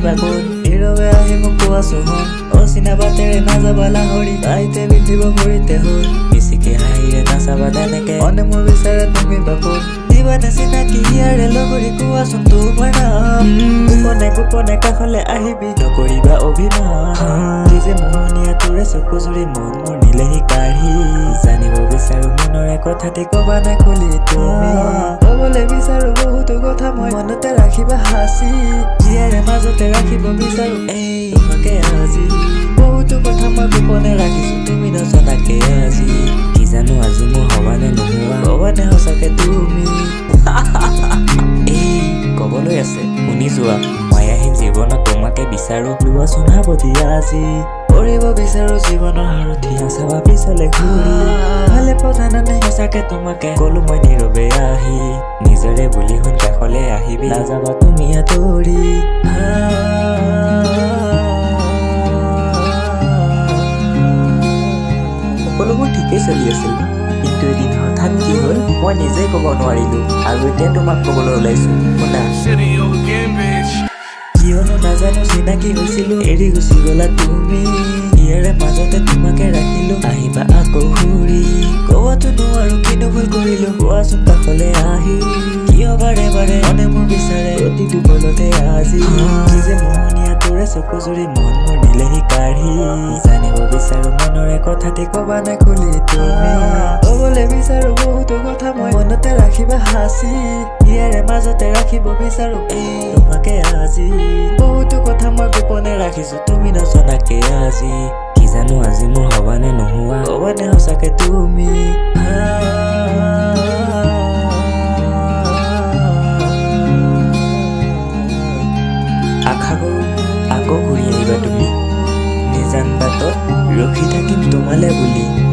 আহিবা কোন নীৰৱে আহি মোক কোৱাছো শুন অচিনা বাটেৰে নাযাবা লাহৰি আইতে বিন্ধিব ভৰিতে হ'ল বেছিকে হাঁহিৰে নাচাবা তেনেকে মনে মোৰ বিচাৰে তুমি বাপোন দিবানে চিনাকি ইয়াৰে লগৰী কোৱাচোন তোমাৰ নাম গোপনে গোপনে কাষলে আহিবি নকৰিবা অভিমান কি যে মোহনীয়া তোৰে চকু জুৰি মন মোৰ নিলেহি কাঢ়ি জানিব বিচাৰো মনৰে কথাটি কবা নাই খুলি তুমি কবলৈ বিচাৰো বহুতো কথা মই মনতে ৰাখিবা হাঁচি ইয়াৰে মাজতে ৰাখিব বিচাৰো এই তোমাকে আজি বহুতো কথা মই গোপনে ৰাখিছো তুমি নজনাকে আজি কি জানো আজি মোৰ হবানে নোহোৱা কবানে সঁচাকে তুমি এই কবলৈ আছে শুনি যোৱা মায়াহীন জীৱনত তোমাকে বিচাৰো লোৱাচোন সাৱধি আজি কৰিব বিচাৰো জীৱনৰ সাৰথি চাবা পিছলে ঘূৰি ভালে পজানানে সঁচাকে তোমাকে কলো মই নীৰৱে আহি নিজৰে বুলি শুন কাষলে আহিবি নাযাবা তুমি আঁতৰি সকলোবোৰ ঠিকেই চলি আছিল কিন্তু এদিন হঠাৎ কি হ'ল মই নিজেই ক'ব নোৱাৰিলো আৰু এতিয়া তোমাক ক'বলৈ ওলাইছো শুনা কিয়নো নাজানো চিনাকি হৈছিলো এৰি গুচি গলা তুমি ইয়াৰে মাজতে তোমাকে ৰাখিলো আহিবা আকৌ ঘূৰি ক'বতো নোৱাৰো কিনো ভুল কৰিলো কোৱাচোন কাষলে আহি কিয় বাৰে বাৰে মনে মোৰ বিচাৰে প্ৰতিটো পলতে আজি কি যে মোহনীয়া তোৰে চকু জুৰি মন মোৰ নিলেহি কাঢ়ি জানিব বিচাৰো মনৰে কথাটি কবা নাই খুলি তুমি ক'বলৈ বিচাৰো বহুতো কথা মই মনতে ৰাখিবা হাঁচি ইয়াৰে মাজতে ৰাখিব বিচাৰো এই তোমাকে আজি বহুতো কথা মই গোপনে ৰাখিছো তুমি নজনাকে আজি কি জানো আজি মোৰ হবানে নোহোৱা কবানে সঁচাকে তুমি আশা কৰো আকৌ ঘূৰি আহিবা তুমি নিজান বাটত ৰখি থাকিম তোমালে বুলি